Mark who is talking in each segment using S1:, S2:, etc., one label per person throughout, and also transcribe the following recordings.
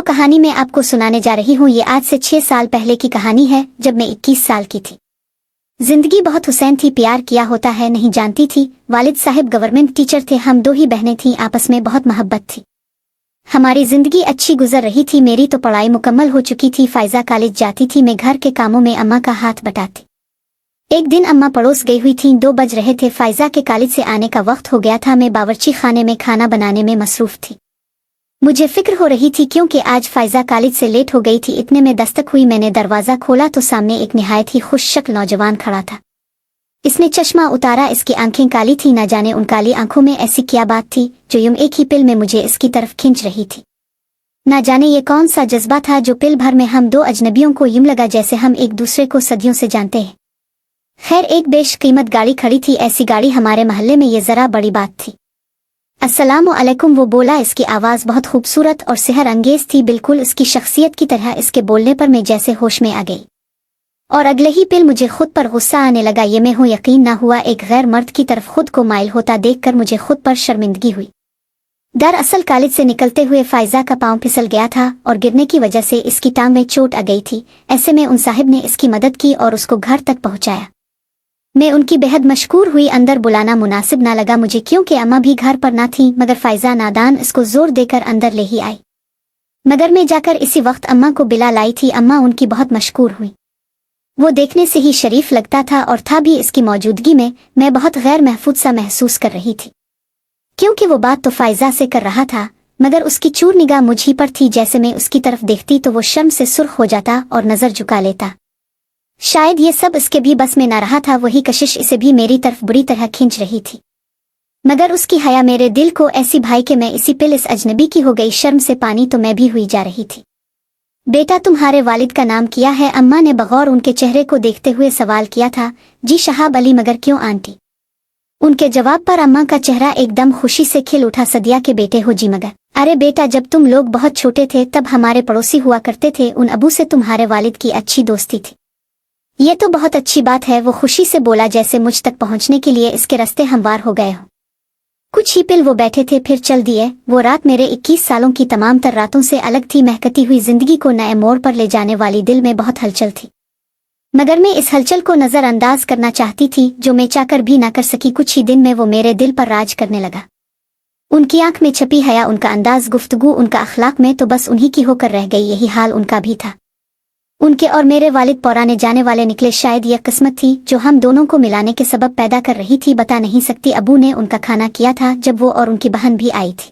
S1: तो कहानी मैं आपको सुनाने जा रही हूँ। ये आज से 6 साल पहले की कहानी है, जब मैं 21 साल की थी। जिंदगी बहुत हुसैन थी, प्यार किया होता है नहीं जानती थी। वालिद साहब गवर्नमेंट टीचर थे, हम 2 ही बहनें थीं, आपस में बहुत मोहब्बत थी। हमारी जिंदगी अच्छी गुजर रही थी। मेरी तो पढ़ाई मुकम्मल हो चुकी थी, फायजा कॉलेज जाती थी, मैं घर के कामों में अम्मा का हाथ बटाती। एक दिन अम्मा पड़ोस गई हुई थीं, 2 बज रहे थे, फायजा के कॉलेज से आने का वक्त हो गया था। मैं बावर्ची खाने में खाना बनाने में मसरूफ थी। मुझे फिक्र हो रही थी क्योंकि आज फायजा कॉलेज से लेट हो गई थी। इतने में दस्तक हुई, मैंने दरवाज़ा खोला तो सामने एक निहायत ही खुश शक्ल नौजवान खड़ा था। इसने चश्मा उतारा, इसकी आंखें काली थी। न जाने उन काली आंखों में ऐसी क्या बात थी जो यूं एक ही पिल में मुझे इसकी तरफ खींच रही थी। न जाने ये कौन सा जज्बा था जो पिल भर में हम 2 अजनबियों को यूं लगा जैसे हम एक दूसरे को सदियों से जानते हैं। खैर, एक बेशकीमत गाड़ी खड़ी थी, ऐसी गाड़ी हमारे मोहल्ले में ये जरा बड़ी बात थी। अस्सलामु अलैकुम, वो बोला। इसकी आवाज़ बहुत खूबसूरत और सेहर अंगेज थी, बिल्कुल उसकी शख्सियत की तरह। इसके बोलने पर मैं जैसे होश में आ गई और अगले ही पिल मुझे खुद पर गुस्सा आने लगा। ये मैं हूँ, यकीन ना हुआ। एक गैर मर्द की तरफ खुद को माइल होता देखकर मुझे खुद पर शर्मिंदगी हुई। दरअसल कॉलेज से निकलते हुए फायजा का पांव फिसल गया था और गिरने की वजह से इसकी टांग में चोट आ गई थी। ऐसे में उन साहिब ने इसकी मदद की और उसको घर तक पहुंचाया। मैं उनकी बेहद मशकूर हुई। अंदर बुलाना मुनासिब ना लगा मुझे क्योंकि अम्मा भी घर पर ना थी, मगर फायजा नादान इसको जोर देकर अंदर ले ही आई। मगर मैं जाकर इसी वक्त अम्मा को बिला लाई थी। अम्मा उनकी बहुत मशकूर हुई। वो देखने से ही शरीफ लगता था और था भी इसकी मौजूदगी में मैं बहुत गैर महफूज सा महसूस कर रही थी, क्योंकि वो बात तो फायजा से कर रहा था, मगर उसकी चूर निगाह मुझ ही पर थी। जैसे मैं उसकी तरफ देखती तो वो शर्म से सुर्ख हो जाता और नजर झुका लेता। शायद ये सब इसके भी बस में न रहा था। वही कशिश इसे भी मेरी तरफ बुरी तरह खींच रही थी, मगर उसकी हया मेरे दिल को ऐसी भाई कि मैं इसी पिल इस अजनबी की हो गई। शर्म से पानी तो मैं भी हुई जा रही थी। बेटा, तुम्हारे वालिद का नाम क्या है? अम्मा ने बगौर उनके चेहरे को देखते हुए सवाल किया था। जी शहाब अली। मगर क्यों आंटी? उनके जवाब पर अम्मा का चेहरा एकदम खुशी से खिल उठा। सदिया के बेटे हो? जी मगर। अरे बेटा, जब तुम लोग बहुत छोटे थे तब हमारे पड़ोसी हुआ करते थे, उन अबू से तुम्हारे वालिद की अच्छी दोस्ती थी। ये तो बहुत अच्छी बात है, वो खुशी से बोला, जैसे मुझ तक पहुंचने के लिए इसके रास्ते हमवार हो गए हो। कुछ ही पिल वो बैठे थे, फिर चल दिए। वो रात मेरे 21 सालों की तमाम तर रातों से अलग थी। महकती हुई जिंदगी को नए मोड़ पर ले जाने वाली दिल में बहुत हलचल थी, मगर मैं इस हलचल को नजरअंदाज करना चाहती थी, जो मैं चाहकर भी ना कर सकी। कुछ ही दिन में वो मेरे दिल पर राज करने लगा। उनकी आंख में छपी हया, उनका अंदाज गुफ्तगू, उनका अखलाक में तो बस उन्हीं की होकर रह गई। यही हाल उनका भी था। उनके और मेरे वालिद पौराने जाने वाले निकले। शायद यह किस्मत थी जो हम दोनों को मिलाने के सबब पैदा कर रही थी, बता नहीं सकती। अबू ने उनका खाना किया था जब वो और उनकी बहन भी आई थी।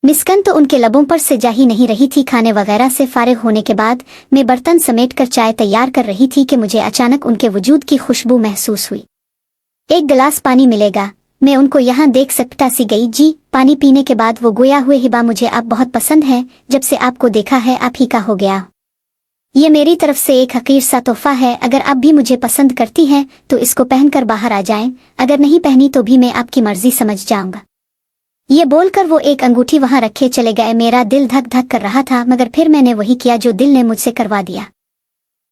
S1: मिस्कन तो उनके लबों पर से जा ही नहीं रही थी। खाने वगैरह से फारिग होने के बाद मैं बर्तन समेटकर चाय तैयार कर रही थी कि मुझे अचानक उनके वजूद की खुशबू महसूस हुई। एक गिलास पानी मिलेगा? मैं उनको यहाँ देख सकता सी गई। जी। पानी पीने के बाद वो गोया हुए, हिबा मुझे आप बहुत पसंद है, जब से आपको देखा है आप ही का हो गया। ये मेरी तरफ से एक हकीर सा तोहफा है। अगर आप भी मुझे पसंद करती हैं तो इसको पहनकर बाहर आ जाएं, अगर नहीं पहनी तो भी मैं आपकी मर्जी समझ जाऊंगा। ये बोलकर वो एक अंगूठी वहां रखे चले गए। मेरा दिल धक धक कर रहा था, मगर फिर मैंने वही किया जो दिल ने मुझसे करवा दिया।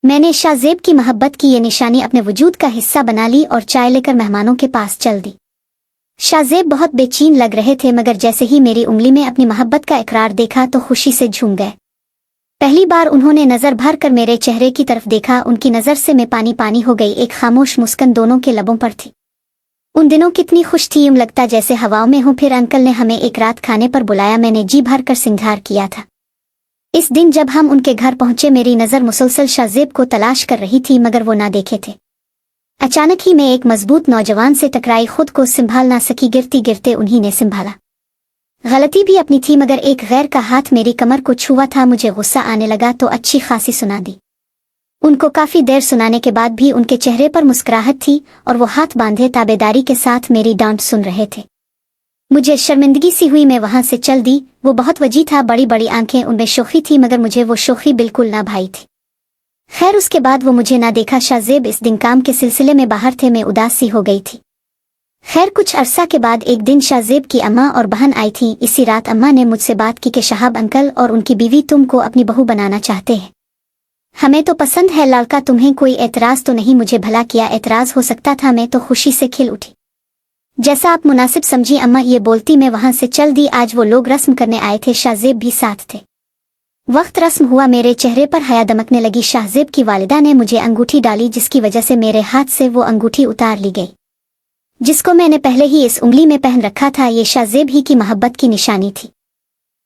S1: मैंने शाहजेब की मोहब्बत की ये निशानी अपने वजूद का हिस्सा बना ली और चाय लेकर मेहमानों के पास चल दी। शाहजेब बहुत बेचैन लग रहे थे, मगर जैसे ही मेरी उंगली में अपनी मोहब्बत का इकरार देखा तो खुशी से झूम गए। पहली बार उन्होंने नजर भर कर मेरे चेहरे की तरफ देखा। उनकी नजर से मैं पानी पानी हो गई। एक खामोश मुस्कान दोनों के लबों पर थी। उन दिनों कितनी खुश थी, यूं लगता जैसे हवाओं में हूं। फिर अंकल ने हमें एक रात खाने पर बुलाया। मैंने जी भर कर सिंगार किया था। इस दिन जब हम उनके घर पहुंचे, मेरी नजर मुसलसल शाहजेब को तलाश कर रही थी, मगर वो ना देखे थे। अचानक ही मैं एक मजबूत नौजवान से टकराई। खुद को संभाल ना सकी, गिरती गिरते उन्हीं ने संभाला। गलती भी अपनी थी, मगर एक गैर का हाथ मेरी कमर को छुआ था। मुझे गुस्सा आने लगा तो अच्छी खासी सुना दी। उनको काफी देर सुनाने के बाद भी उनके चेहरे पर मुस्कुराहट थी और वो हाथ बांधे ताबेदारी के साथ मेरी डांट सुन रहे थे। मुझे शर्मिंदगी सी हुई, मैं वहां से चल दी। वो बहुत वजी था, बड़ी बड़ी आंखें, उनमें शोखी थी, मगर मुझे वो शोखी बिल्कुल ना भाई थी। खैर, उसके बाद वो मुझे ना देखा। शाहजेब इस दिन काम के सिलसिले में बाहर थे। मैं उदास सी हो गई थी। खैर, कुछ अरसा के बाद एक दिन शाहजेब की अम्मा और बहन आई थी। इसी रात अम्मा ने मुझसे बात की कि शहाब अंकल और उनकी बीवी तुमको अपनी बहू बनाना चाहते हैं। हमें तो पसंद है लड़का, तुम्हें कोई एतराज तो नहीं? मुझे भला क्या एतराज हो सकता था, मैं तो खुशी से खिल उठी। जैसा आप मुनासिब समझी अम्मा, ये बोलती मैं वहां से चल दी। आज वो लोग रस्म करने आए थे, शाहजेब भी साथ थे। वक्त रस्म हुआ, मेरे चेहरे पर हया दमकने लगी। शाहजेब की वालिदा ने मुझे अंगूठी डाली, जिसकी वजह से मेरे हाथ से वो अंगूठी उतार ली गई, जिसको मैंने पहले ही इस उंगली में पहन रखा था। ये शाहजेब ही की मोहब्बत की निशानी थी।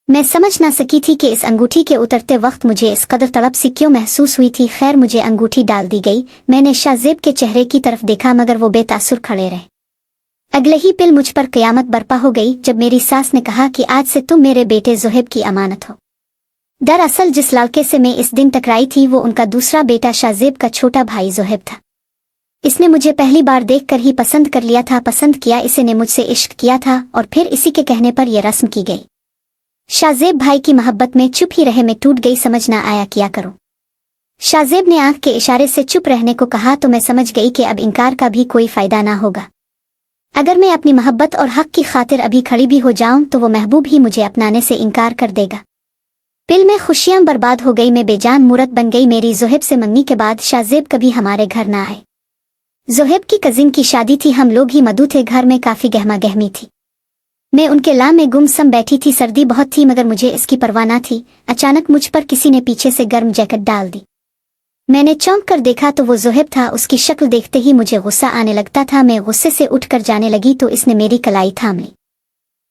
S1: मैं समझ ना सकी थी कि इस अंगूठी के उतरते वक्त मुझे इस कदर तड़प सी क्यों महसूस हुई थी। खैर, मुझे अंगूठी डाल दी गई। मैंने शाहजेब के चेहरे की तरफ देखा, मगर वो बेतासुर खड़े रहे। अगले ही पिल मुझ पर क़यामत बरपा हो गई जब मेरी सास ने कहा कि आज से तुम मेरे बेटे ज़ुहैब की अमानत हो। दरअसल जिस लड़के से मैं इस दिन टकराई थी वो उनका दूसरा बेटा शाहजेब का छोटा भाई ज़ुहैब था। इसने मुझे पहली बार देखकर ही पसंद कर लिया था। पसंद किया, इसे ने मुझसे इश्क किया था और फिर इसी के कहने पर यह रस्म की गई। शाहजेब भाई की मोहब्बत में चुप ही रहे, मैं टूट गई, समझ ना आया क्या करूं। शाहजेब ने आंख के इशारे से चुप रहने को कहा तो मैं समझ गई कि अब इनकार का भी कोई फायदा ना होगा। अगर मैं अपनी मोहब्बत और हक की खातिर अभी खड़ी भी हो जाऊं तो वो महबूब ही मुझे अपनाने से इनकार कर देगा। पिल में खुशियां बर्बाद हो गई, मैं बेजान मूरत बन गई। मेरी ज़ुहैब से मंगनी के बाद शाहजेब कभी हमारे घर ना आए। ज़ुहैब की कजिन की शादी थी, हम लोग ही मधु थे। घर में काफी गहमा गहमी थी। मैं उनके ला में गुमसम बैठी थी। सर्दी बहुत थी मगर मुझे इसकी परवाह न थी। अचानक मुझ पर किसी ने पीछे से गर्म जैकेट डाल दी। मैंने चौंक कर देखा तो वो ज़ुहैब था। उसकी शक्ल देखते ही मुझे गुस्सा आने लगता था। मैं गुस्से से उठकर जाने लगी तो इसने मेरी कलाई थाम ली।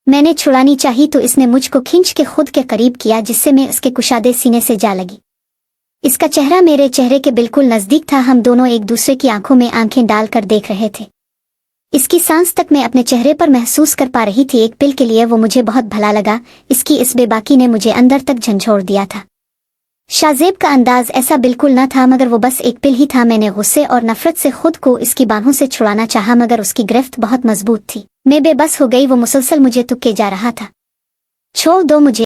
S1: मैंने छुड़ानी चाही तो इसने मुझको खींच के खुद के करीब किया, जिससे मैं इसके कुशादे सीने से जा लगी। इसका चेहरा मेरे चेहरे के बिल्कुल नजदीक था। हम दोनों एक दूसरे की आंखों में आंखें डालकर देख रहे थे। इसकी सांस तक मैं अपने चेहरे पर महसूस कर पा रही थी। एक पिल के लिए वो मुझे बहुत भला लगा। इसकी इस बेबाकी ने मुझे अंदर तक झंझोड़ दिया था। शाहजेब का अंदाज ऐसा बिल्कुल न था, मगर वो बस एक पिल ही था। मैंने गुस्से और नफरत से खुद को इसकी बाहों से छुड़ाना चाहा, मगर उसकी गिरफ्त बहुत मजबूत थी। मैं बेबस हो गई। वो मुसलसल मुझे तुक्के जा रहा था। छोड़ दो मुझे।